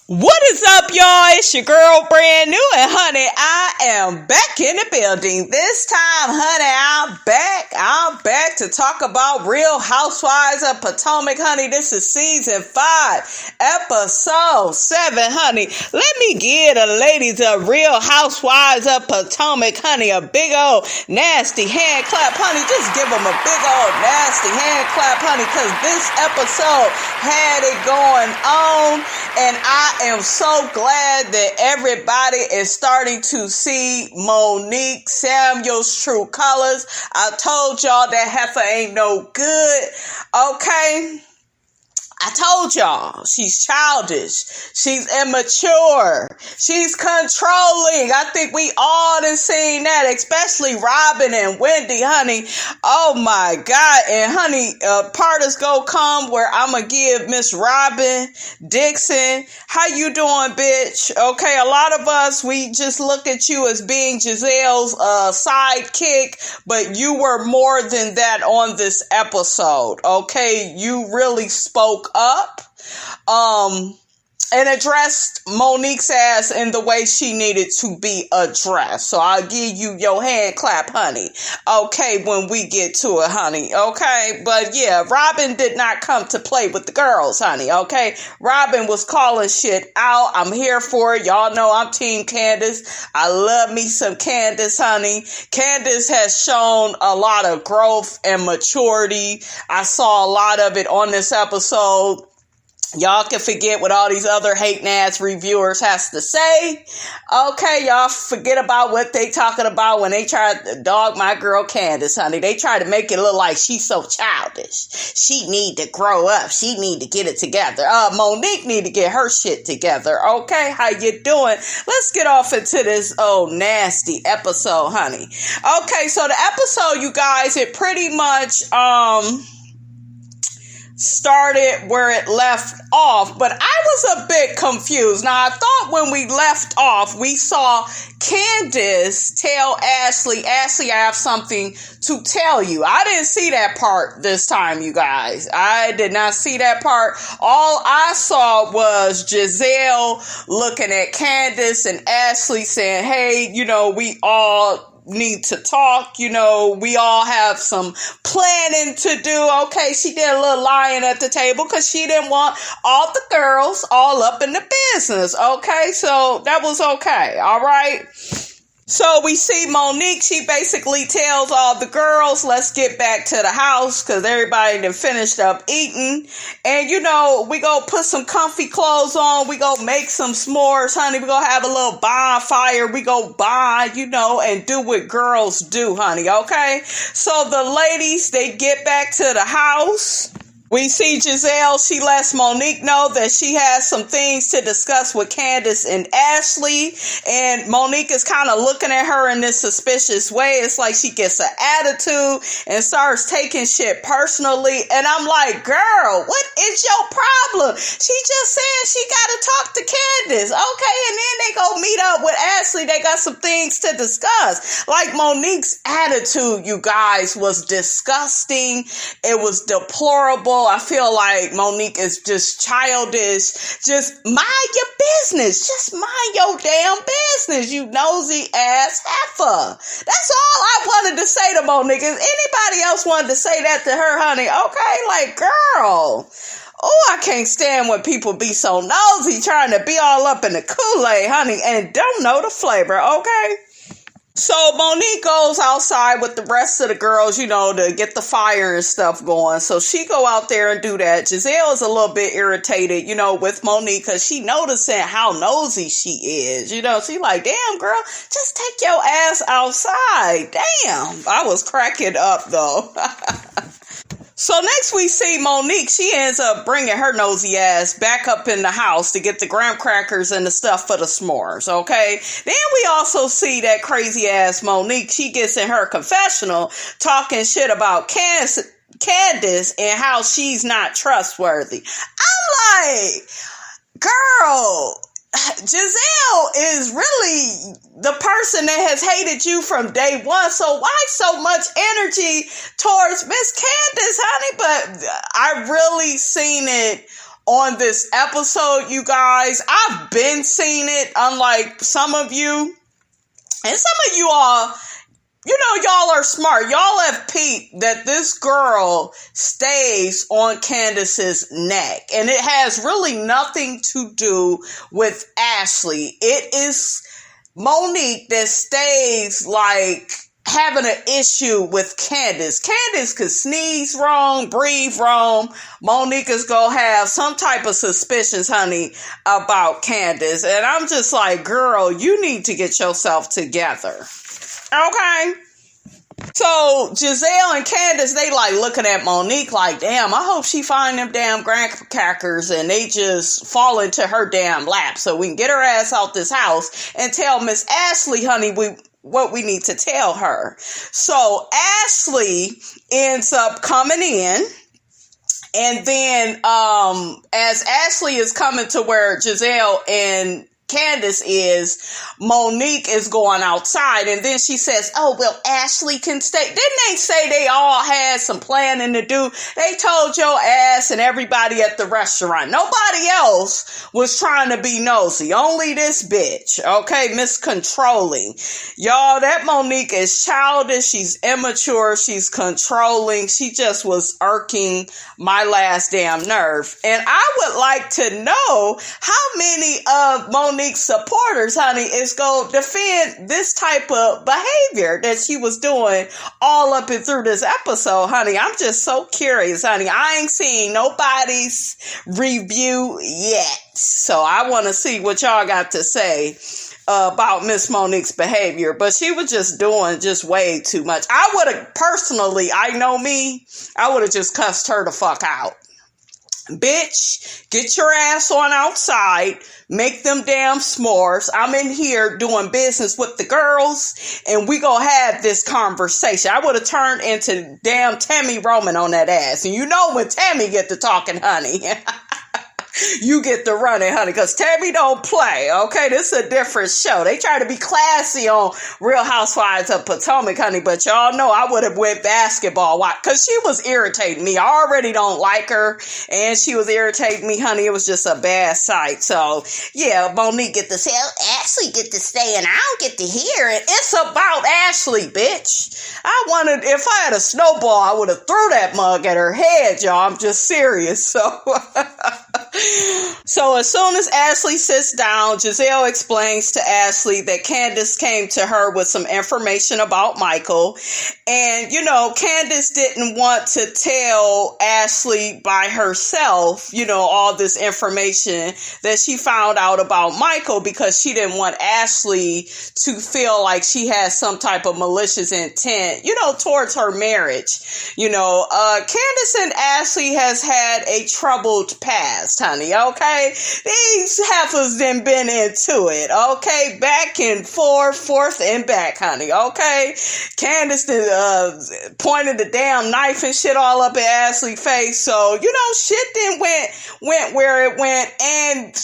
What is up, y'all? It's your girl, brand new, and honey, I am back in the building. This time, honey, I'm back to talk about Real Housewives of Potomac, honey. This is season 5, episode 7, honey. Let me give the ladies of Real Housewives of Potomac, honey, a big old nasty hand clap, honey. Just give them a big old nasty hand clap, honey, because this episode had it going on, and I am so glad that everybody is starting to see Monique Samuel's true colors. I told y'all that heifer ain't no good, okay? I told y'all, she's childish, she's immature, she's controlling. I think we all done seen that, especially Robyn and Wendy, honey. Oh my God. And honey, part is gonna come where I'm gonna give Miss Robyn Dixon, how you doing, bitch? Okay, a lot of us, we just look at you as being Giselle's sidekick, but you were more than that on this episode, okay? You really spoke up and addressed Monique's ass in the way she needed to be addressed. So I'll give you your hand clap, honey. Okay, when we get to it, honey. Okay, but yeah, Robyn did not come to play with the girls, honey. Okay, Robyn was calling shit out. I'm here for it. Y'all know I'm Team Candiace. I love me some Candiace, honey. Candiace has shown a lot of growth and maturity. I saw a lot of it on this episode. Y'all can forget what all these other hating ass reviewers has to say. Okay, y'all forget about what they talking about when they try to dog my girl Candiace, honey. They try to make it look like she's so childish. She need to grow up. She need to get it together. Monique need to get her shit together. Okay, how you doing? Let's get off into this nasty episode, honey. Okay, so the episode, you guys, it pretty much started where it left off, but I was a bit confused. Now, I thought when we left off, we saw Candiace tell Ashley, I have something to tell you. I didn't see that part this time, you guys. I did not see that part. All I saw was Giselle looking at Candiace and Ashley saying, hey, you know, we all need to talk, you know, we all have some planning to do. Okay, she did a little lying at the table because she didn't want all the girls all up in the business. Okay, so that was okay. All right. So we see Monique, she basically tells all the girls, let's get back to the house because everybody done finished up eating. And, you know, we go put some comfy clothes on. We go make some s'mores, honey. We go have a little bonfire. We go bond, you know, and do what girls do, honey, okay? So the ladies, they get back to the house. We see Giselle, she lets Monique know that she has some things to discuss with Candiace and Ashley, and Monique is kind of looking at her in this suspicious way. It's like she gets an attitude and starts taking shit personally, and I'm like, girl, what is your problem? She just said she got to talk to Candiace, okay, and then they go meet up with Ashley. They got some things to discuss. Like, Monique's attitude, you guys, was disgusting. It was deplorable. I feel like Monique is just childish. Just mind your business. Just mind your damn business, you nosy ass heifer. That's all I wanted to say to Monique. If anybody else wanted to say that to her, honey, okay, like, girl. Oh, I can't stand when people be so nosy trying to be all up in the Kool-Aid, honey, and don't know the flavor, okay? So Monique goes outside with the rest of the girls, you know, to get the fire and stuff going. So she go out there and do that. Giselle is a little bit irritated, you know, with Monique because she noticing how nosy she is. You know, she like, damn, girl, just take your ass outside. Damn. I was cracking up, though. So next we see Monique. She ends up bringing her nosy ass back up in the house to get the graham crackers and the stuff for the s'mores, okay? Then we also see that crazy ass Monique. She gets in her confessional talking shit about Candiace and how she's not trustworthy. I'm like, girl, Giselle is really the person that has hated you from day one. So why so much energy towards Miss Candiace, honey? But I really seen it on this episode, you guys. I've been seeing it, unlike some of you. And some of you all, y'all are smart. Y'all have peeped that this girl stays on Candiace's neck. And it has really nothing to do with Ashley. It is Monique that stays like having an issue with Candiace. Candiace could sneeze wrong, breathe wrong. Monique is going to have some type of suspicions, honey, about Candiace. And I'm just like, girl, you need to get yourself together. Okay? So Giselle and Candiace, they like looking at Monique like, damn, I hope she find them damn graham crackers and they just fall into her damn lap so we can get her ass out this house and tell Miss Ashley, honey, what we need to tell her. So Ashley ends up coming in, and then as Ashley is coming to where Giselle and Candiace is, Monique is going outside, and then she says, oh, well, Ashley can stay. Didn't they say they all had some planning to do? They told your ass and everybody at the restaurant. Nobody else was trying to be nosy. Only this bitch, okay? Miscontrolling. Y'all, that Monique is childish. She's immature. She's controlling. She just was irking my last damn nerve. And I would like to know how many of Monique's supporters, honey, is going to defend this type of behavior that she was doing all up and through this episode, honey. I'm just so curious, honey. I ain't seen nobody's review yet. So I want to see what y'all got to say about Miss Monique's behavior. But she was just doing just way too much. I would have personally, I know me, I would have just cussed her the fuck out. Bitch, get your ass on outside, make them damn s'mores. I'm in here doing business with the girls, and we gonna have this conversation. I would have turned into damn Tammy Roman on that ass. And you know when Tammy get to talking, honey, you get to running, honey, because Tammy don't play, okay? This is a different show. They try to be classy on Real Housewives of Potomac, honey, but y'all know I would have went basketball, because she was irritating me. I already don't like her, and she was irritating me, honey. It was just a bad sight. So, yeah, Monique get to say, Ashley get to stay, and I don't get to hear it. It's about Ashley, bitch. If I had a snowball, I would have threw that mug at her head, y'all. I'm just serious. So as soon as Ashley sits down, Giselle explains to Ashley that Candiace came to her with some information about Michael. And, Candiace didn't want to tell Ashley by herself, all this information that she found out about Michael, because she didn't want Ashley to feel like she had some type of malicious intent, towards her marriage. Candiace and Ashley has had a troubled past, honey, okay? These heifers done been into it, okay? Back and forth and back, honey, okay? Candiace pointed the damn knife and shit all up in Ashley's face, so, shit then went where it went, and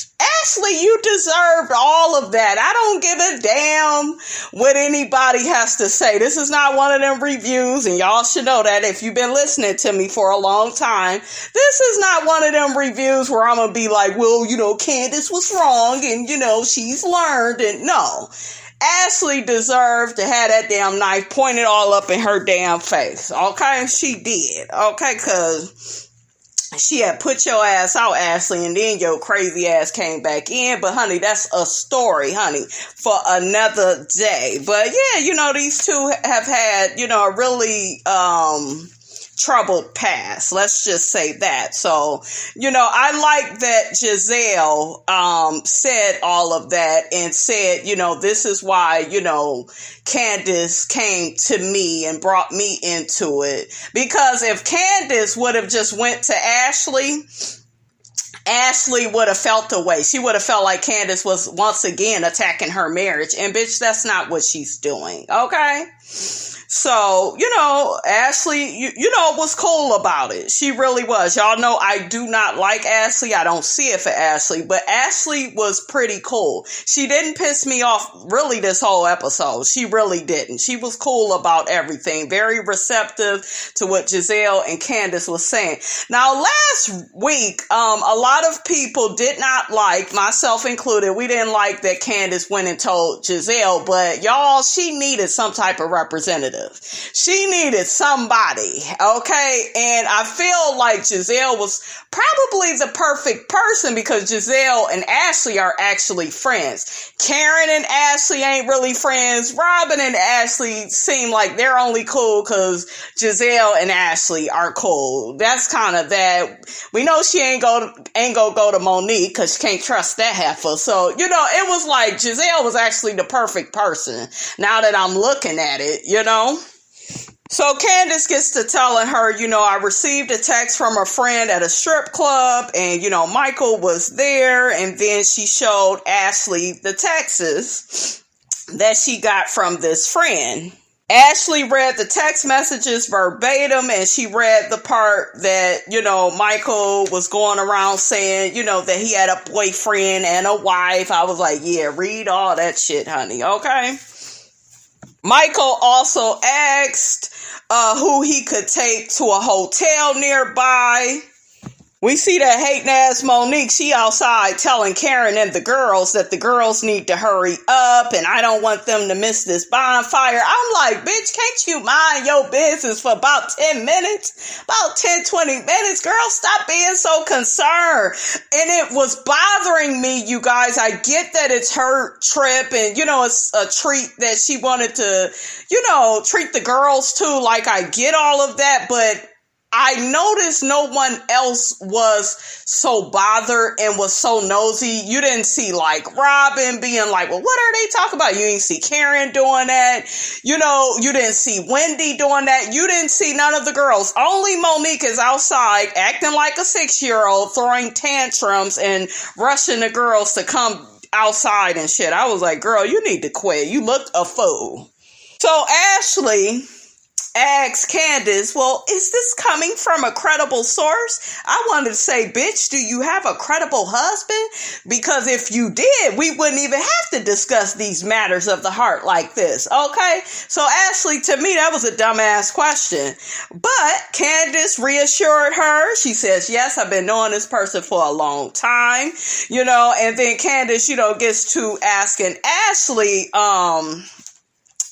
Ashley, you deserved all of that. I don't give a damn what anybody has to say. This is not one of them reviews, and y'all should know that if you've been listening to me for a long time. This is not one of them reviews where I'm going to be like, well, Candiace was wrong, and, she's learned, and no. Ashley deserved to have that damn knife pointed all up in her damn face, okay? She did, okay? Because she had put your ass out, Ashley, and then your crazy ass came back in. But, honey, that's a story, honey, for another day. But, yeah, these two have had, a really troubled past. Let's just say that. So, I like that Giselle said all of that and said, this is why, Candiace came to me and brought me into it. Because if Candiace would have just went to Ashley would have felt the way. She would have felt like Candiace was once again attacking her marriage. And bitch, that's not what she's doing. Okay? So, Ashley, was cool about it. She really was. Y'all know I do not like Ashley. I don't see it for Ashley, but Ashley was pretty cool. She didn't piss me off really this whole episode. She really didn't. She was cool about everything. Very receptive to what Giselle and Candiace was saying. Now, last week, a lot of people did not like, myself included, we didn't like that Candiace went and told Giselle, but y'all, she needed some type of representative. She needed somebody, okay? And I feel like Giselle was probably the perfect person because Giselle and Ashley are actually friends. Karen and Ashley ain't really friends. Robyn and Ashley seem like they're only cool because Giselle and Ashley are cool. That's kind of that. We know she ain't gonna go to Monique because she can't trust that heifer. So, it was like Giselle was actually the perfect person now that I'm looking at it, So Candiace gets to telling her, I received a text from a friend at a strip club and, Michael was there. And then she showed Ashley the texts that she got from this friend. Ashley read the text messages verbatim and she read the part that, Michael was going around saying, that he had a boyfriend and a wife. I was like, yeah, read all that shit, honey. Okay. Michael also asked who he could take to a hotel nearby. We see that hating ass Monique, she outside telling Karen and the girls that the girls need to hurry up and I don't want them to miss this bonfire. I'm like, bitch, can't you mind your business for about 10 minutes? About 10, 20 minutes. Girl, stop being so concerned. And it was bothering me, you guys. I get that it's her trip and, it's a treat that she wanted to, treat the girls too. Like, I get all of that, but I noticed no one else was so bothered and was so nosy. You didn't see like Robyn being like, well, what are they talking about? You didn't see Karen doing that. You didn't see Wendy doing that. You didn't see none of the girls. Only Monique is outside acting like a 6-year-old, throwing tantrums and rushing the girls to come outside and shit. I was like, girl, you need to quit. You looked a fool. So Ashley asked Candiace, well, is this coming from a credible source? I wanted to say, bitch, do you have a credible husband? Because if you did, we wouldn't even have to discuss these matters of the heart like this, okay? So Ashley, to me, that was a dumbass question. But Candiace reassured her. She says, yes, I've been knowing this person for a long time, and then Candiace, gets to asking Ashley,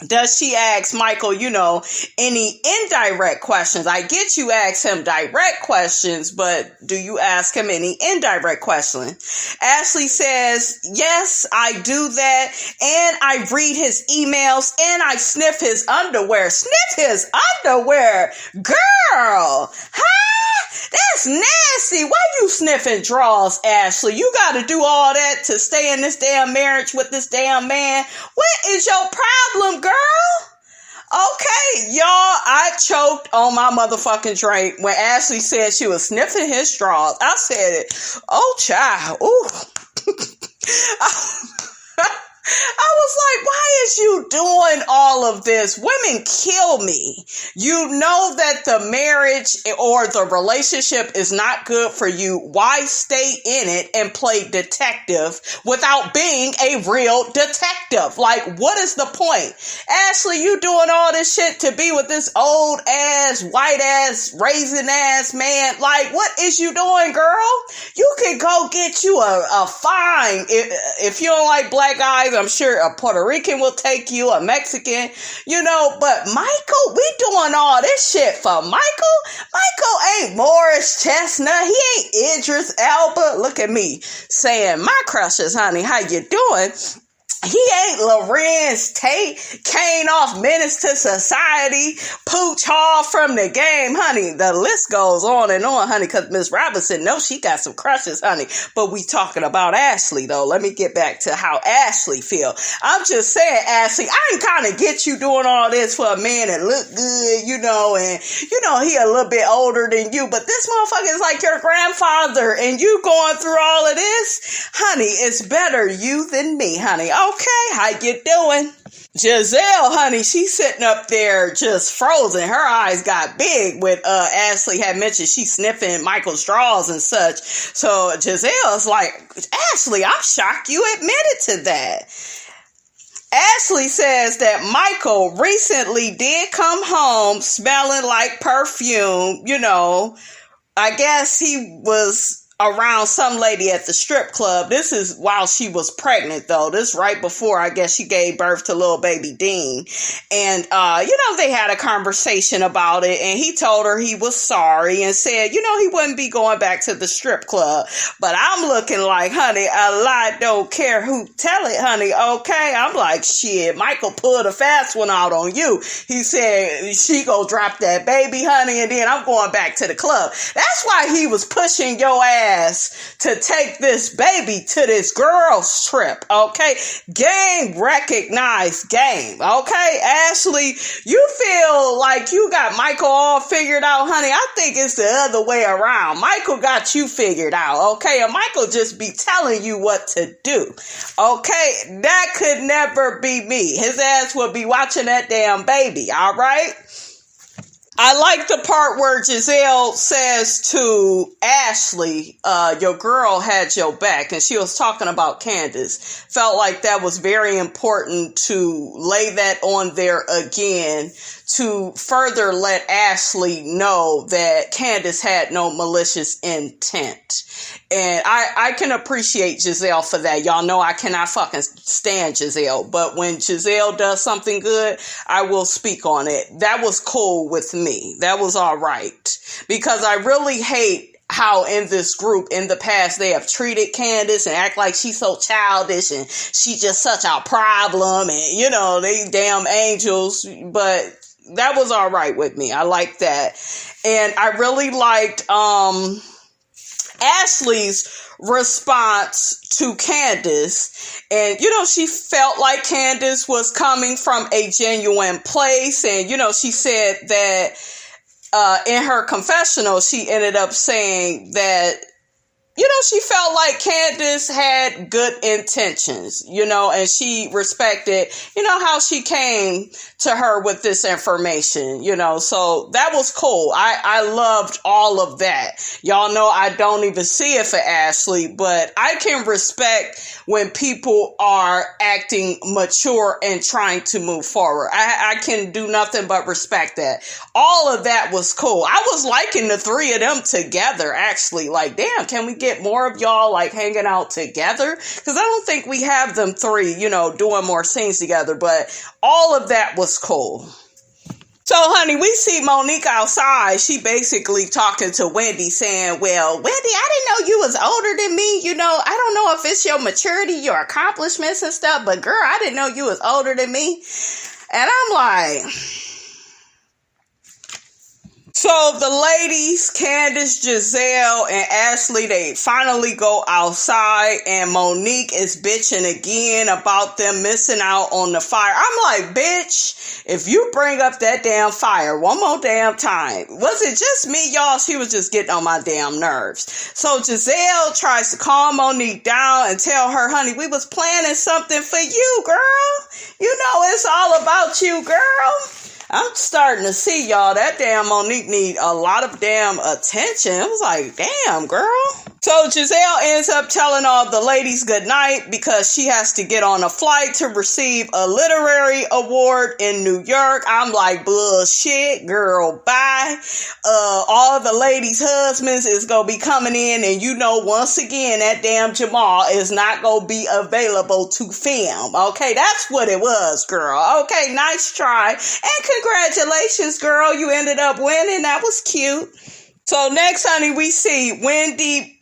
does she ask Michael, any indirect questions? I get you ask him direct questions, but do you ask him any indirect questions? Ashley says, yes, I do that. And I read his emails and I sniff his underwear. Sniff his underwear? Girl, huh? That's nasty. Why you sniffing drawers, Ashley? You got to do all that to stay in this damn marriage with this damn man. What is your problem, girl? Okay, y'all, I choked on my motherfucking drink when Ashley said she was sniffing his drawers. I said it. Oh, child. Ooh. I was like, why is you doing all of this? Women kill me. You know that the marriage or the relationship is not good for you. Why stay in it and play detective without being a real detective? Like, what is the point? Ashley, you doing all this shit to be with this old ass, white ass, raisin ass man. Like, what is you doing, girl? You could go get you a fine. If you don't like black guys, I'm sure a Puerto Rican will take you, a Mexican, but Michael, we doing all this shit for Michael? Michael ain't Morris Chestnut. He ain't Idris Elba. Look at me saying my crushes, honey. How you doing? He ain't Lorenz Tate, Kane off Menace to Society, Pooch Hall from the game, honey. The list goes on and on, honey, because Miss Robinson knows she got some crushes, honey. But we talking about Ashley, though. Let me get back to how Ashley feel. I'm just saying, Ashley, I ain't kind of get you doing all this for a man that look good, and, he a little bit older than you, but this motherfucker is like your grandfather, and you going through all of this? Honey, it's better you than me, honey. Okay, how you doing? Giselle, honey, she's sitting up there just frozen. Her eyes got big when Ashley had mentioned she's sniffing Michael's drawers and such. So Giselle's like, Ashley, I'm shocked you admitted to that. Ashley says that Michael recently did come home smelling like perfume. I guess he was around some lady at the strip club. This is while she was pregnant, though. This right before, I guess, she gave birth to little baby Dean. And, they had a conversation about it, and he told her he was sorry and said, he wouldn't be going back to the strip club. But I'm looking like, honey, a lot don't care who tell it, honey, okay? I'm like, shit, Michael pulled a fast one out on you. He said, she go drop that baby, honey, and then I'm going back to the club. That's why he was pushing your ass to take this baby to this girl's trip, okay? Game recognized game, okay? Ashley, you feel like you got Michael all figured out, honey. I think it's the other way around. Michael got you figured out, okay? And Michael just be telling you what to do, okay? That could never be me. His ass would be watching that damn baby, all right? I like the part where Giselle says to Ashley, your girl had your back, and she was talking about Candiace. Felt like that was very important to lay that on there again to further let Ashley know that Candiace had no malicious intent. And I can appreciate Giselle for that. Y'all know I cannot fucking stand Giselle. But when Giselle does something good, I will speak on it. That was cool with me. That was all right. Because I really hate how in this group in the past they have treated Candiace and act like she's so childish and she just such a problem and, they damn angels. But that was all right with me. I like that. And I really liked Ashley's response to Candiace. And, she felt like Candiace was coming from a genuine place. And, she said that in her confessional, she ended up saying that, she felt like Candiace had good intentions, and she respected, how she came to her with this information, so that was cool. I loved all of that. Y'all know I don't even see it for Ashley, but I can respect when people are acting mature and trying to move forward. I can do nothing but respect that. All of that was cool. I was liking the three of them together, actually. Like, damn, can we get more of y'all like hanging out together? Because I don't think we have them three, doing more scenes together, but all of that was cool. So, honey, we see Monique outside. She basically talking to Wendy saying, well, Wendy, I didn't know you was older than me. I don't know if it's your maturity, your accomplishments and stuff, but girl, I didn't know you was older than me. And I'm like, so the ladies, Candiace, Giselle, and Ashley, they finally go outside, and Monique is bitching again about them missing out on the fire. I'm like, bitch, if you bring up that damn fire one more damn time, was it just me, y'all? She was just getting on my damn nerves. So Giselle tries to calm Monique down and tell her, honey, we was planning something for you, girl. It's all about you, girl. I'm starting to see, y'all, that damn Monique need a lot of damn attention. I was like, damn, girl. So Giselle ends up telling all the ladies good night because she has to get on a flight to receive a literary award in New York. I'm like, bullshit, girl, bye. All the ladies' husbands is going to be coming in, and once again, that damn Jamal is not going to be available to film. Okay, that's what it was, girl. Okay, nice try. And congratulations, girl. You ended up winning. That was cute. So next, honey, we see Wendy,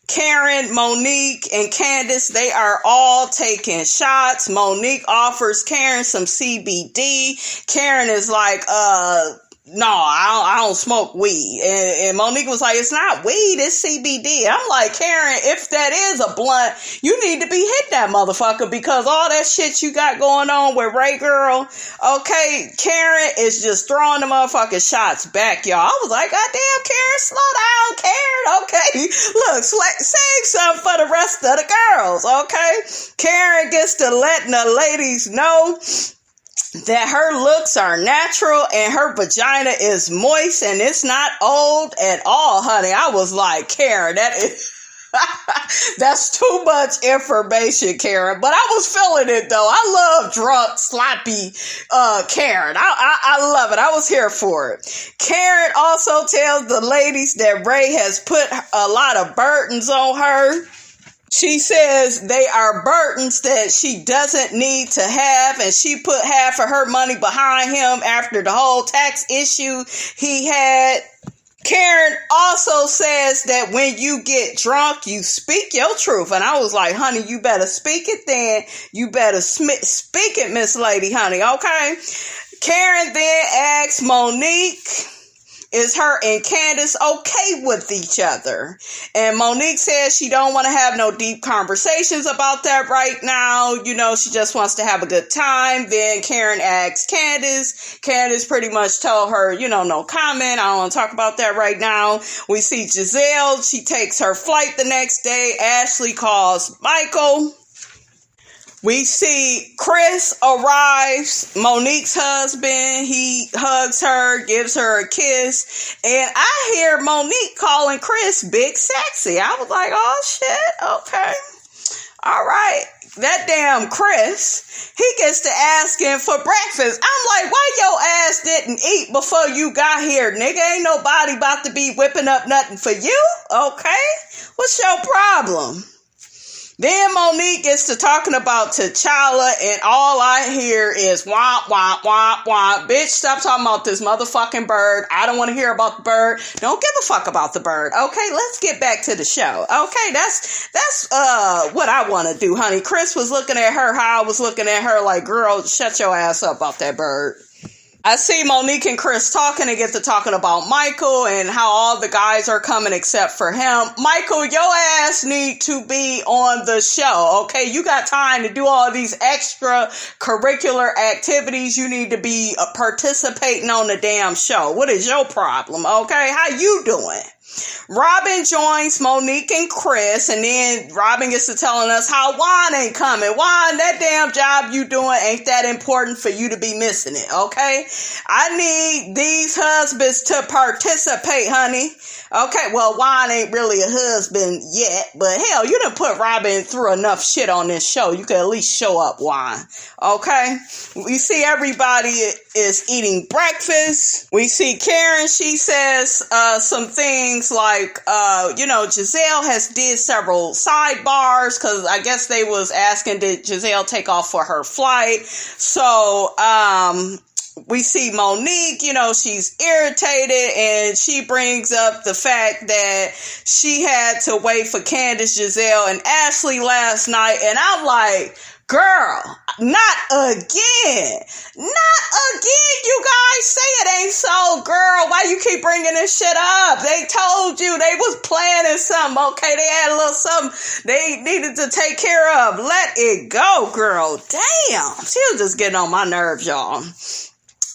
Karen, Monique, and Candiace. They are all taking shots. Monique offers Karen some CBD. Karen is like, I don't smoke weed. And Monique was like, it's not weed, it's CBD. I'm like, Karen, if that is a blunt, you need to be hitting that motherfucker, because all that shit you got going on with Ray Girl, okay, Karen is just throwing the motherfucking shots back, y'all. I was like, God damn, Karen, slow down, Karen, okay? Look, save some for the rest of the girls, okay? Karen gets to letting the ladies know that her looks are natural and her vagina is moist and it's not old at all, honey. I was like, Karen, that is that's too much information, Karen. But I was feeling it though. I love drunk, sloppy Karen. I love it. I was here for it. Karen also tells the ladies that Ray has put a lot of burdens on her. She says they are burdens that she doesn't need to have, and she put half of her money behind him after the whole tax issue he had. Karen also says that when you get drunk, you speak your truth. And I was like, honey, you better speak it then. You better speak it, Miss Lady, honey, okay? Karen then asks Monique, is her and Candiace okay with each other? And Monique says she don't want to have no deep conversations about that right now. You know, she just wants to have a good time. Then Karen asks Candiace. Candiace pretty much told her, you know, no comment. I don't want to talk about that right now. We see Giselle. She takes her flight the next day. Ashley calls Michael. We see Chris arrives, Monique's husband. He hugs her, gives her a kiss. And I hear Monique calling Chris Big Sexy. I was like, oh shit, okay. All right. That damn Chris, he gets to asking for breakfast. I'm like, why your ass didn't eat before you got here, nigga? Ain't nobody about to be whipping up nothing for you, okay? What's your problem? Then Monique gets to talking about T'Challa, and all I hear is womp, womp, womp, womp. Bitch, stop talking about this motherfucking bird. I don't want to hear about the bird. Don't give a fuck about the bird. Okay, let's get back to the show. Okay, that's what I want to do, honey. Chris was looking at her how I was looking at her like, girl, shut your ass up about that bird. I see Monique and Chris talking and get to talking about Michael and how all the guys are coming except for him. Michael, your ass need to be on the show, okay? You got time to do all these extra curricular activities. You need to be participating on the damn show. What is your problem, okay? How you doing? Robyn joins Monique and Chris, and then Robyn gets to telling us how Juan ain't coming. Juan, that damn job you doing ain't that important for you to be missing it, okay? I need these husbands to participate, honey. Okay, well, Juan ain't really a husband yet, but hell, you done put Robyn through enough shit on this show. You can at least show up, Juan. Okay? We see everybody is eating breakfast. We see Karen, she says some things like, Giselle has did several sidebars, because I guess they was asking, did Giselle take off for her flight? So, we see Monique, she's irritated, and she brings up the fact that she had to wait for Candiace, Giselle, and Ashley last night. And I'm like, girl, not again. Not again. You guys say it ain't so, girl. Why you keep bringing this shit up? They told you they was planning something, okay? They had a little something they needed to take care of. Let it go, girl. Damn. She was just getting on my nerves, y'all.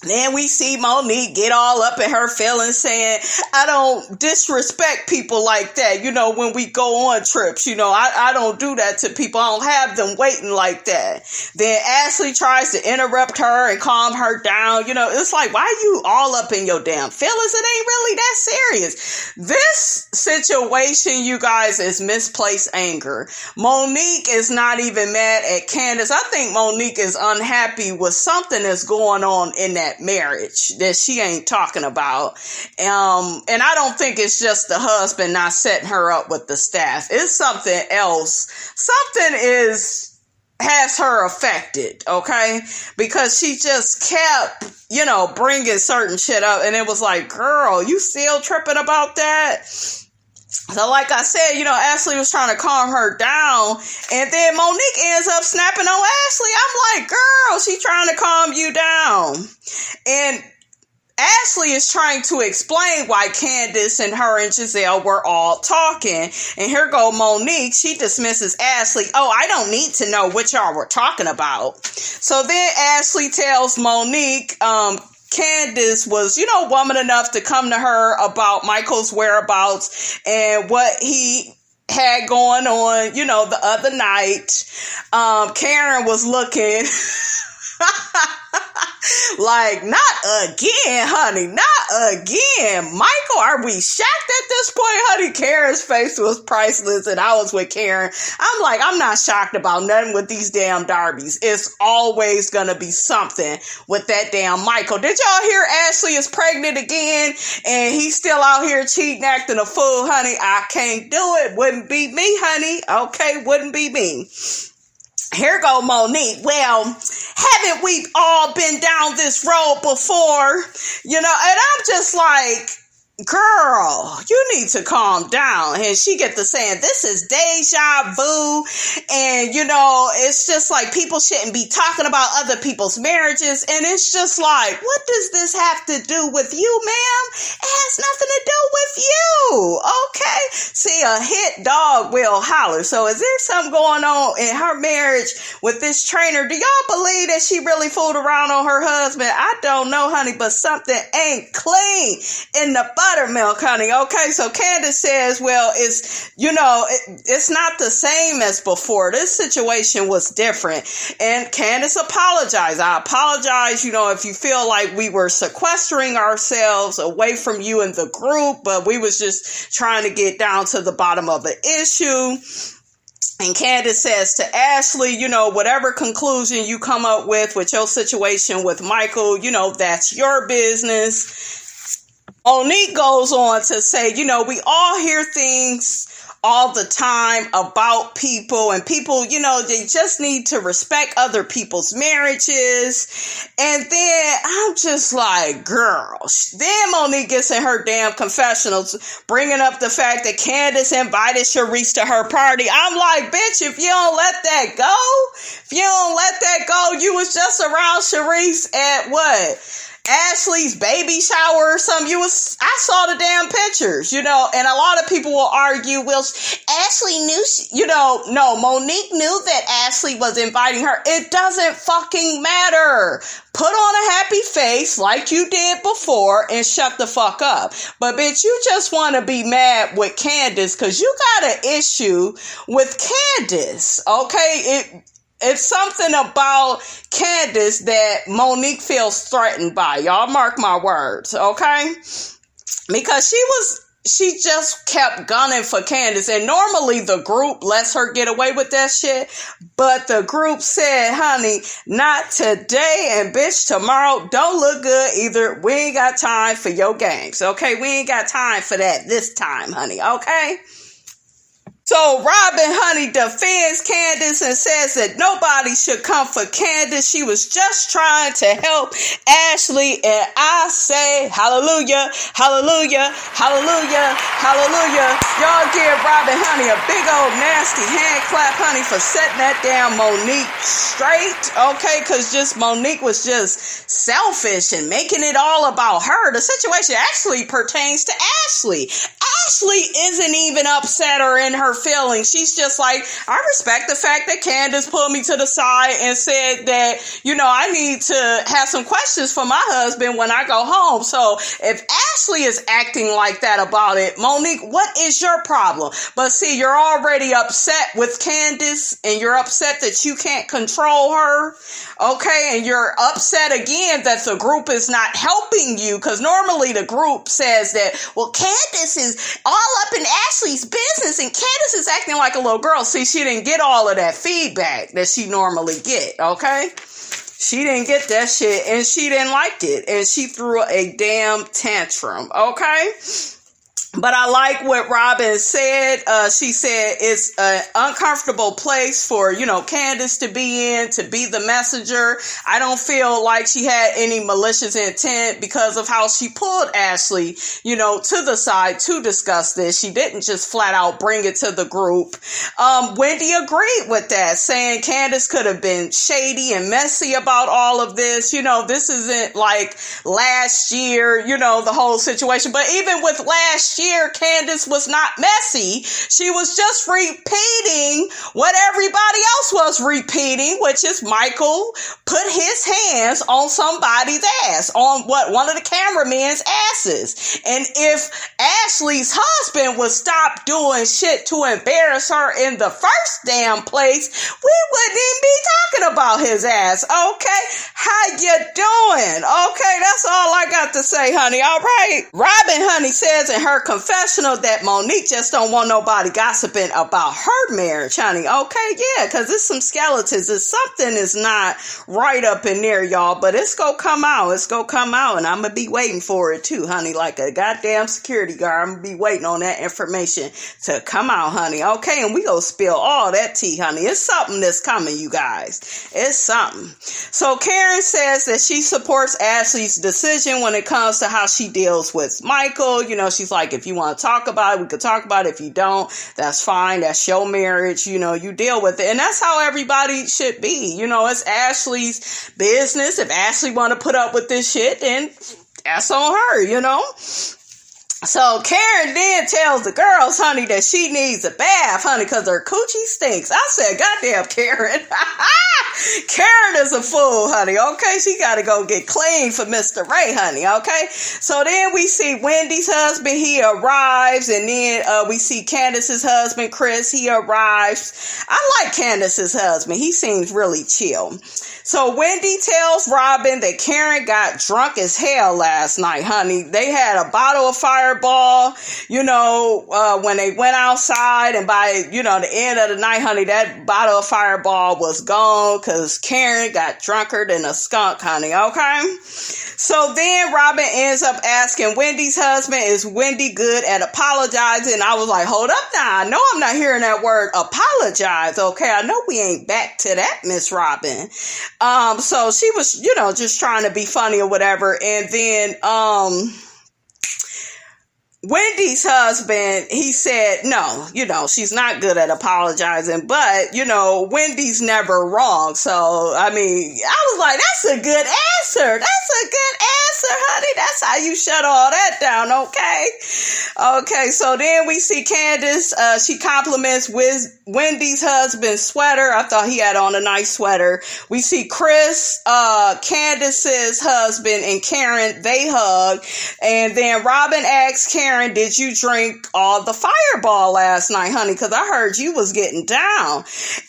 Then we see Monique get all up in her feelings saying, I don't disrespect people like that, when we go on trips, I don't do that to people. I don't have them waiting like that. Then Ashley tries to interrupt her and calm her down. It's like, why are you all up in your damn feelings? It ain't really that serious. This situation, you guys, is misplaced anger. Monique is not even mad at Candiace. I think Monique is unhappy with something that's going on in that marriage that she ain't talking about. And I don't think it's just the husband not setting her up with the staff. It's something else. Something has her affected, okay? Because she just kept, bringing certain shit up, and it was like, girl, you still tripping about that? So like I said, Ashley was trying to calm her down, and then Monique ends up snapping on Ashley. I'm like, girl, she trying to calm you down. And Ashley is trying to explain why Candiace and her and Giselle were all talking. And here go Monique. She dismisses Ashley. Oh, I don't need to know what y'all were talking about. So then Ashley tells Monique, Candiace was, woman enough to come to her about Michael's whereabouts and what he had going on, the other night. Karen was looking like, not again, honey, not again. Michael, are we shocked at this point, honey? Karen's face was priceless, and I was with Karen. I'm like, I'm not shocked about nothing with these damn Darbies. It's always gonna be something with that damn Michael. Did y'all hear Ashley is pregnant again, and he's still out here cheating, acting a fool, honey? I can't do it. Wouldn't be me, honey. Okay, wouldn't be me. Here go Monique. Well, haven't we all been down this road before? And I'm just like, girl, you need to calm down. And she get to saying, this is deja vu. And, it's just like people shouldn't be talking about other people's marriages. And it's just like, what does this have to do with you, ma'am? It has nothing to do with you. Okay. See, a hit dog will holler. So is there something going on in her marriage with this trainer? Do y'all believe that she really fooled around on her husband? I don't know, honey, but something ain't clean in the buttermilk, honey. Okay, so Candiace says, well, it's not the same as before. This situation was different. And Candiace apologized. I apologize, if you feel like we were sequestering ourselves away from you and the group, but we was just trying to get down to the bottom of the issue. And Candiace says to Ashley, whatever conclusion you come up with your situation with Michael, that's your business. Monique goes on to say, we all hear things all the time about people, and people, they just need to respect other people's marriages. And then I'm just like, girl. Then Monique gets in her damn confessionals, bringing up the fact that Candiace invited Sharice to her party. I'm like, bitch, if you don't let that go, you was just around Sharice at what? Ashley's baby shower or something. I saw the damn pictures, and a lot of people will argue, well, Ashley knew, no, Monique knew that Ashley was inviting her. It doesn't fucking matter. Put on a happy face like you did before and shut the fuck up. But bitch, you just want to be mad with Candiace because you got an issue with Candiace, okay? It's something about Candiace that Monique feels threatened by. Y'all mark my words, okay? Because she just kept gunning for Candiace. And normally the group lets her get away with that shit. But the group said, honey, not today and bitch tomorrow. Don't look good either. We ain't got time for your games, okay? We ain't got time for that this time, honey, okay? So Robyn, honey, defends Candiace and says that nobody should come for Candiace. She was just trying to help Ashley. And I say, hallelujah, hallelujah, hallelujah, hallelujah. Y'all give Robyn, honey, a big old nasty hand clap, honey, for setting that damn Monique straight. Okay, because Monique was just selfish and making it all about her. The situation actually pertains to Ashley. Ashley isn't even upset or in her feelings. She's just like, I respect the fact that Candiace pulled me to the side and said that, I need to have some questions for my husband when I go home. So if Ashley is acting like that about it, Monique, what is your problem? But see, you're already upset with Candiace and you're upset that you can't control her. Okay. And you're upset again that the group is not helping you, because normally the group says that, well, Candiace is all up in Ashley's business and Candiace is acting like a little girl. See, she didn't get all of that feedback that she normally get, okay? She didn't get that shit and she didn't like it and she threw a damn tantrum, okay? But I like what Robyn said. She said it's an uncomfortable place for, Candiace to be in, to be the messenger. I don't feel like she had any malicious intent because of how she pulled Ashley, to the side to discuss this. She didn't just flat out bring it to the group. Wendy agreed with that, saying Candiace could have been shady and messy about all of this. This isn't like last year, the whole situation. But even with last year, Candiace was not messy. She was just repeating what everybody else was repeating, which is Michael put his hands on somebody's ass, on one of the cameraman's asses. And if Ashley's husband would stop doing shit to embarrass her in the first damn place, we wouldn't even be talking about his ass. Okay? How you doing? Okay, that's all I got to say, honey. All right. Robyn, honey, says in her confessional that Monique just don't want nobody gossiping about her marriage, honey. Okay, yeah, because it's some skeletons. It's something is not right up in there, y'all, but it's gonna come out. It's gonna come out, and I'm gonna be waiting for it too, honey, like a goddamn security guard. I'm gonna be waiting on that information to come out, honey. Okay, and we gonna spill all that tea, honey. It's something that's coming, you guys. It's something. So Karen says that she supports Ashley's decision when it comes to how she deals with Michael. She's like, if you want to talk about it, we could talk about it. If you don't, that's fine. That's your marriage. You deal with it. And that's how everybody should be. It's Ashley's business. If Ashley want to put up with this shit, then that's on her, So Karen then tells the girls, honey, that she needs a bath, honey, because her coochie stinks. I said, goddamn, Karen. Karen is a fool, honey, okay? She got to go get clean for Mr. Ray, honey, okay? So then we see Wendy's husband. He arrives, and then we see Candiace's husband, Chris. He arrives. I like Candiace's husband. He seems really chill. So Wendy tells Robyn that Karen got drunk as hell last night, honey. They had a bottle of Fireball, when they went outside, and by, the end of the night, honey, that bottle of Fireball was gone because Karen got drunker than a skunk, honey, okay? So then Robyn ends up asking Wendy's husband, is Wendy good at apologizing? I was like, hold up now. I know I'm not hearing that word apologize, okay? I know we ain't back to that, Miss Robyn. So she was, just trying to be funny or whatever. And then, Wendy's husband, he said, no, she's not good at apologizing, but, Wendy's never wrong. So, I was like, that's a good answer. That's a good answer, honey. That's how you shut all that down, okay? Okay, so then we see Candiace. She compliments Wendy's husband's sweater. I thought he had on a nice sweater. We see Chris, Candiace's husband, and Karen, they hug. And then Robyn asks Karen, did you drink all the Fireball last night, honey? Because I heard you was getting down.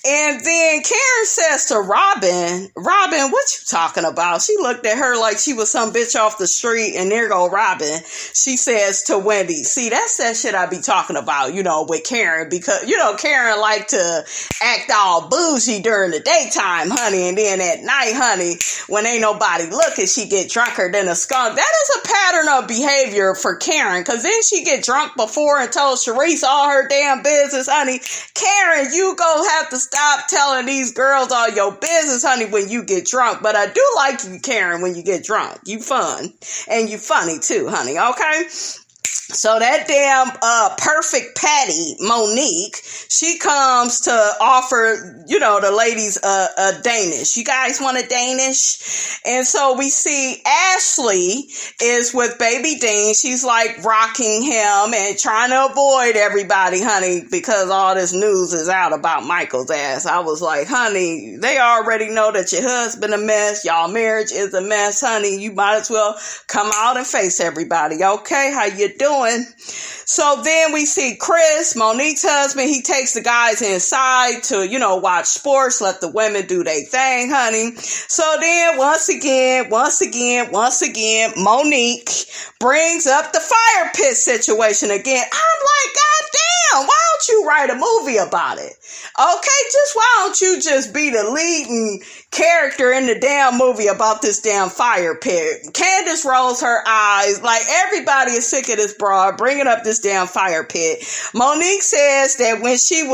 And then Karen says to Robyn, what you talking about? She looked at her like she was some bitch off the street, and there go Robyn. She says to Wendy, see, that's that shit I be talking about, with Karen, because, Karen like to act all bougie during the daytime, honey, and then at night, honey, when ain't nobody looking, she get drunker than a skunk. That is a pattern of behavior for Karen, because then she get drunk before and told Sharice all her damn business, honey. Karen, you go have to stop telling these girls all your business, honey, when you get drunk. But I do like you, Karen, when you get drunk. You fun. And you funny too, honey, okay? So that damn perfect Patty, Monique, she comes to offer, the ladies a Danish. You guys want a Danish? And so we see Ashley is with Baby Dean. She's like rocking him and trying to avoid everybody, honey, because all this news is out about Michael's ass. I was like, honey, they already know that your husband a mess. Y'all marriage is a mess, honey. You might as well come out and face everybody. Okay, how you doing? So then we see Chris, Monique's husband. He takes the guys inside to, watch sports, let the women do their thing, honey. So then once again, Monique brings up the fire pit situation again. I'm like, God damn, why don't you write a movie about it? Okay, why don't you just be the leading character in the damn movie about this damn fire pit? Candiace rolls her eyes like everybody is sick of this broad bringing up this damn fire pit. Monique says that when she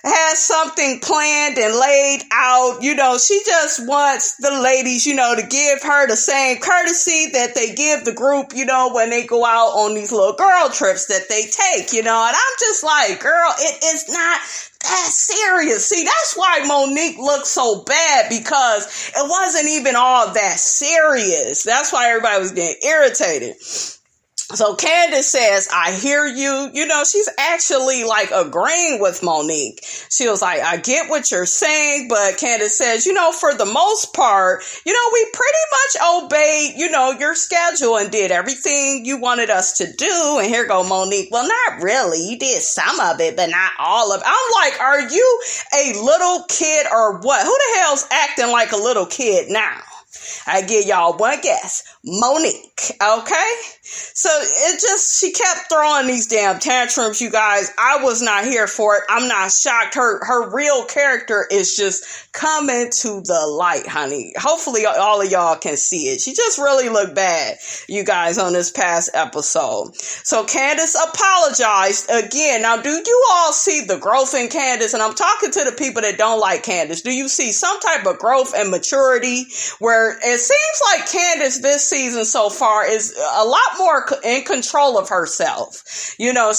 has something planned and laid out, she just wants the ladies, to give her the same courtesy that they give the group, when they go out on these little girl trips that they take, and I'm just like, girl, it is not that serious. See, that's why Monique looked so bad, because it wasn't even all that serious. That's why everybody was getting irritated. So Candiace says, I hear you. She's actually like agreeing with Monique. She was like, I get what you're saying, but Candiace says, for the most part, we pretty much obeyed, your schedule and did everything you wanted us to do. And here go Monique. Well, not really. You did some of it, but not all of it. I'm like, are you a little kid or what? Who the hell's acting like a little kid now? I give y'all one guess. Monique, okay? So she kept throwing these damn tantrums, you guys. I was not here for it. I'm not shocked. Her real character is just coming to the light, honey. Hopefully all of y'all can see it. She just really looked bad, you guys, on this past episode. So Candiace apologized again. Now, do you all see the growth in Candiace? And I'm talking to the people that don't like Candiace. Do you see some type of growth and maturity where it seems like Candiace this season so far is a lot more in control of herself?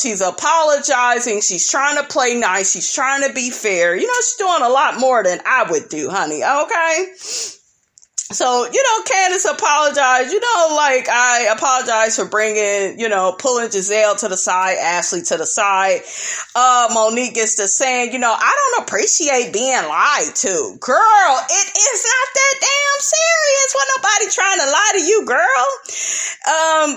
She's apologizing. She's trying to play nice. She's trying to be fair. She's doing a lot more than I would do, honey. Okay? So, Candiace apologized, I apologize for bringing, pulling Giselle to the side, Ashley to the side. Monique gets to saying, I don't appreciate being lied to. Girl, it is not that damn serious. Wasn't nobody trying to lie to you, girl.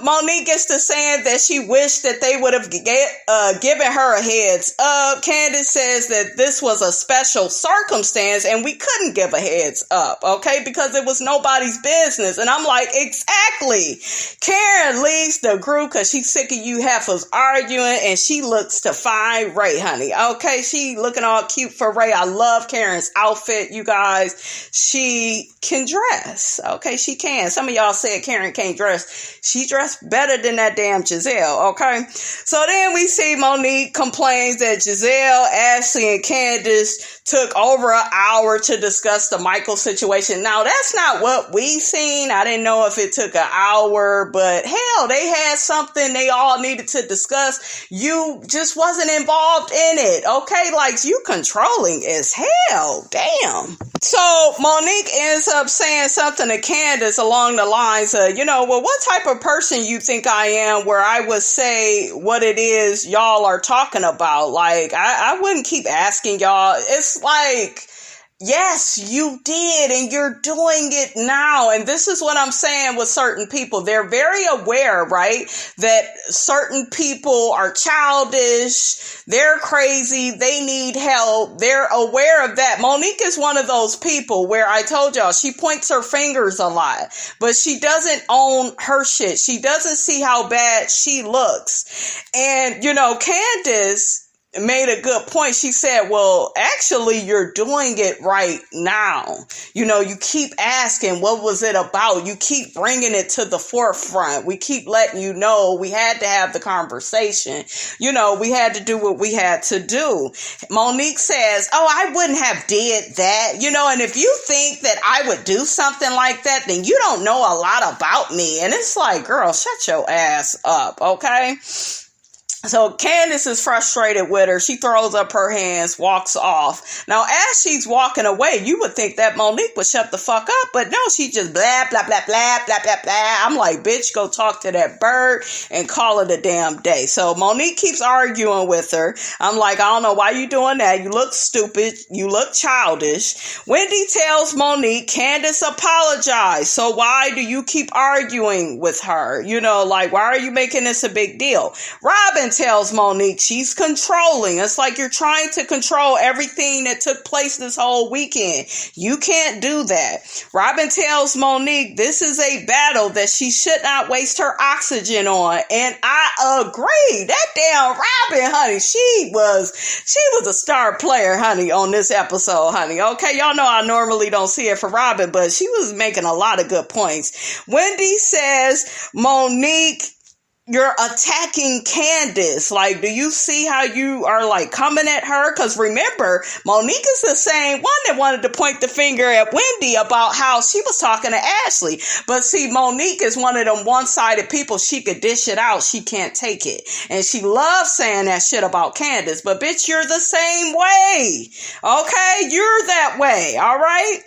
Monique gets to saying that she wished that they would have given her a heads up. Candiace says that this was a special circumstance and we couldn't give a heads up, okay, because it was nobody's business. And I'm like, exactly. Karen leaves the group because she's sick of you heifers arguing, and she looks to find Ray, honey. Okay, she looking all cute for Ray. I love Karen's outfit, you guys. She can dress. Okay, she can. Some of y'all said Karen can't dress. She dressed better than that damn Giselle, okay? So then we see Monique complains that Giselle, Ashley, and Candiace took over an hour to discuss the Michael situation. Now, that's not what we seen. I didn't know if it took an hour, but hell, they had something they all needed to discuss. You just wasn't involved in it, okay? Like, you controlling as hell. Damn. So Monique ends up saying something to Candiace along the lines of, well, what type of person you think I am where I would say what it is y'all are talking about? Like, I wouldn't keep asking y'all. It's like, yes, you did, and you're doing it now. And this is what I'm saying with certain people. They're very aware, right, that certain people are childish, they're crazy, they need help. They're aware of that. Monique is one of those people where I told y'all, she points her fingers a lot, but she doesn't own her shit. She doesn't see how bad she looks. And, Candiace made a good point. She said, well, actually, you're doing it right now. You keep asking, what was it about? You keep bringing it to the forefront. We keep letting you know we had to have the conversation. We had to do what we had to do. Monique says, oh, I wouldn't have did that. And if you think that I would do something like that, then you don't know a lot about me. And it's like, girl, shut your ass up, okay? So Candiace is frustrated with her. She throws up her hands, walks off. Now, as she's walking away, you would think that Monique would shut the fuck up, but no, she just blah, blah, blah, blah, blah, blah, blah. I'm like, bitch, go talk to that bird and call it a damn day. So Monique keeps arguing with her. I'm like, I don't know why you doing that. You look stupid. You look childish. Wendy tells Monique, Candiace apologized. So why do you keep arguing with her? Why are you making this a big deal? Robyn tells Monique she's controlling. It's like you're trying to control everything that took place this whole weekend. You can't do that. Robyn tells Monique this is a battle that she should not waste her oxygen on. And I agree. That damn Robyn, honey, she was a star player, honey, on this episode, honey. Okay, y'all know I normally don't see it for Robyn, but she was making a lot of good points. Wendy says Monique you're attacking Candiace. Like, do you see how you are like coming at her? Because remember, Monique is the same one that wanted to point the finger at Wendy about how she was talking to Ashley. But see, Monique is one of them one-sided people. She could dish it out. She can't take it. And she loves saying that shit about Candiace. But bitch, you're the same way. Okay? You're that way. All right?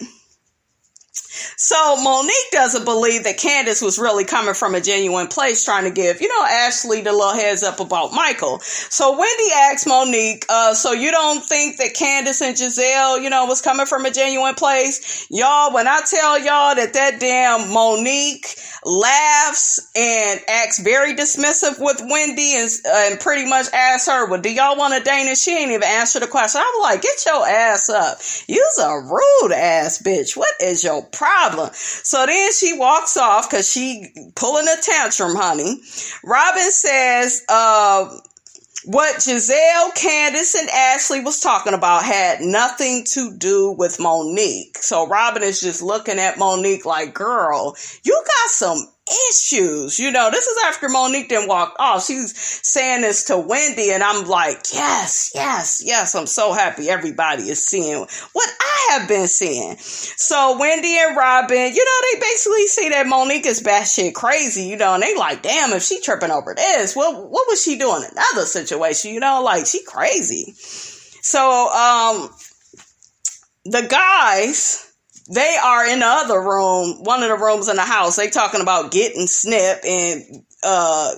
So Monique doesn't believe that Candiace was really coming from a genuine place trying to give, Ashley the little heads up about Michael. So Wendy asks Monique, so you don't think that Candiace and Giselle, was coming from a genuine place? Y'all, when I tell y'all that damn Monique laughs and acts very dismissive with Wendy and pretty much asks her, well, do y'all want to date? And she ain't even answer the question. I was like, get your ass up. You's a rude ass bitch. What is your problem? So then she walks off because she pulling a tantrum, honey. Robyn says, what Giselle, Candiace, and Ashley was talking about had nothing to do with Monique. So Robyn is just looking at Monique like, girl, you got some issues. This is after Monique then walked off. She's saying this to Wendy, and I'm like, yes. I'm so happy everybody is seeing what I have been seeing. So Wendy and Robyn, they basically see that Monique is batshit crazy, and they like, damn, if she tripping over this, what was she doing in another situation? Like she crazy. So the guys, they are in the other room, one of the rooms in the house. They talking about getting Snip, and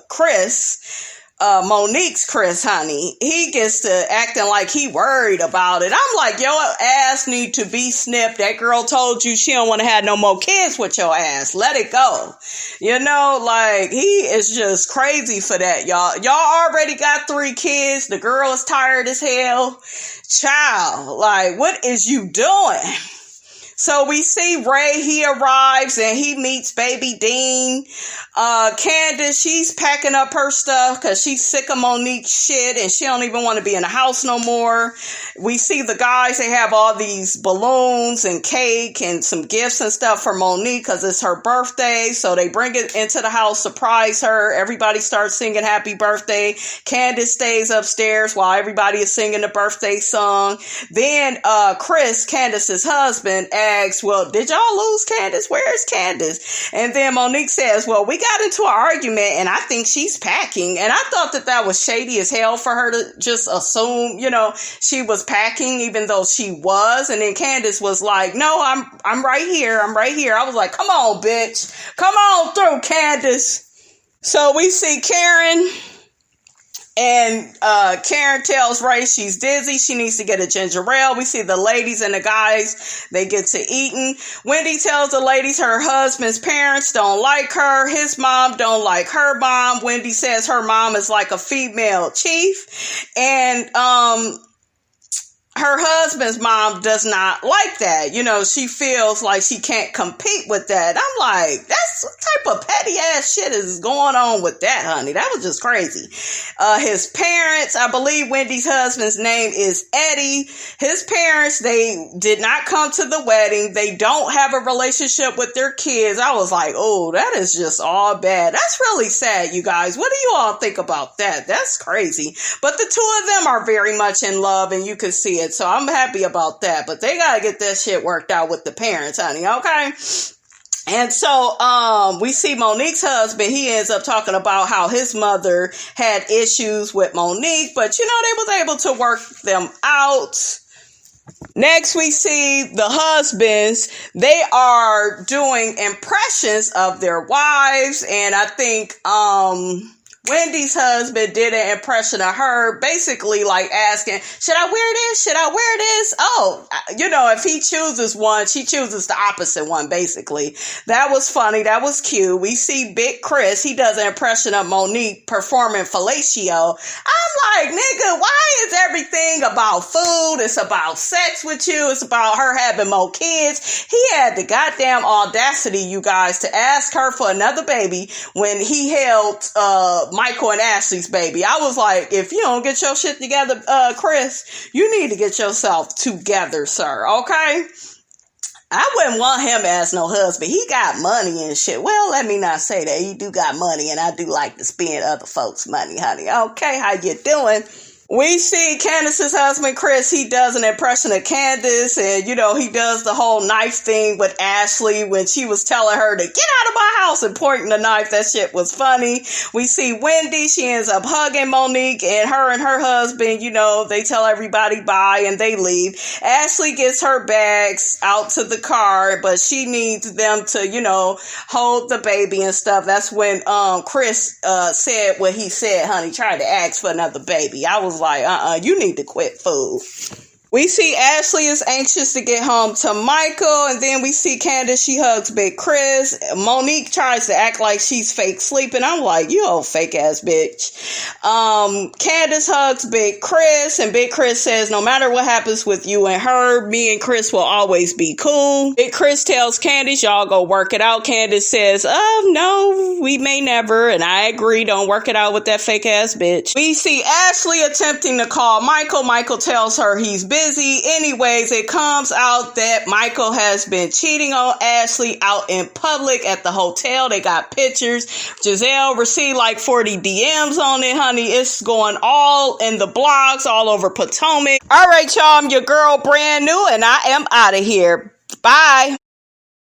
Chris, Monique's Chris, honey, he gets to acting like he worried about it. I'm like, your ass need to be snipped. That girl told you she don't want to have no more kids with your ass. Let it go. Like he is just crazy for that, y'all. Y'all already got 3 kids. The girl is tired as hell. Child, like, what is you doing? So we see Ray, he arrives and he meets baby Dean. Candiace, she's packing up her stuff because she's sick of Monique's shit and she don't even want to be in the house no more. We see the guys, they have all these balloons and cake and some gifts and stuff for Monique because it's her birthday. So they bring it into the house, surprise her. Everybody starts singing happy birthday. Candiace stays upstairs while everybody is singing the birthday song. Then Chris, Candiace's husband, asks, well, did y'all lose Candiace? Where's Candiace? And then Monique says, well, we got into an argument and I think she's packing. And I thought that was shady as hell for her to just assume, she was packing even though she was. And then Candiace was like, no, I'm right here. I'm right here. I was like, come on, bitch. Come on through, Candiace. So we see Karen. And Karen tells Ray she's dizzy. She needs to get a ginger ale. We see the ladies and the guys. They get to eating. Wendy tells the ladies her husband's parents don't like her. His mom don't like her mom. Wendy says her mom is like a female chief. And her husband's mom does not like that. She feels like she can't compete with that. I'm like, that's what type of petty ass shit is going on with that, honey. That was just crazy. His parents, I believe Wendy's husband's name is Eddie. His parents, they did not come to the wedding. They don't have a relationship with their kids. I was like, oh, that is just all bad. That's really sad, you guys. What do you all think about that? That's crazy. But the two of them are very much in love and you can see it. So I'm happy about that, but they got to get that shit worked out with the parents, honey. Okay. And so, we see Monique's husband, he ends up talking about how his mother had issues with Monique, but they was able to work them out. Next, we see the husbands. They are doing impressions of their wives, and I think, Wendy's husband did an impression of her, basically like asking, should I wear this? Should I wear this? Oh, if he chooses one, she chooses the opposite one, basically. That was funny. That was cute. We see Big Chris. He does an impression of Monique performing fellatio. I'm like, nigga, why is everything about food? It's about sex with you. It's about her having more kids. He had the goddamn audacity, you guys, to ask her for another baby when he held, Michael and Ashley's baby. I was like, if you don't get your shit together, Chris, you need to get yourself together, sir. Okay? I wouldn't want him as no husband. He got money and shit. Well, let me not say that. He do got money, and I do like to spend other folks' money, honey. Okay, how you doing? We see Candiace's husband, Chris, he does an impression of Candiace, and, he does the whole knife thing with Ashley when she was telling her to get out of my house and pointing the knife. That shit was funny. We see Wendy, she ends up hugging Monique, and her husband, they tell everybody bye, and they leave. Ashley gets her bags out to the car, but she needs them to, hold the baby and stuff. That's when Chris said what he said, honey, tried to ask for another baby. I was like, you need to quit food. We see Ashley is anxious to get home to Michael, and then we see Candiace, she hugs Big Chris. Monique tries to act like she's fake sleeping. I'm like, you old fake ass bitch. Candiace hugs Big Chris, and Big Chris says, no matter what happens with you and her, me and Chris will always be cool. Big Chris tells Candiace, y'all go work it out. Candiace says, no, we may never, and I agree, don't work it out with that fake ass bitch. We see Ashley attempting to call Michael. Michael tells her he's busy. Anyways, it comes out that Michael has been cheating on Ashley out in public at the hotel. They got pictures. Giselle received like 40 DMs on it, honey. It's going all in the blogs, all over Potomac. All right, y'all, I'm your girl, brand new, and I am out of here. Bye.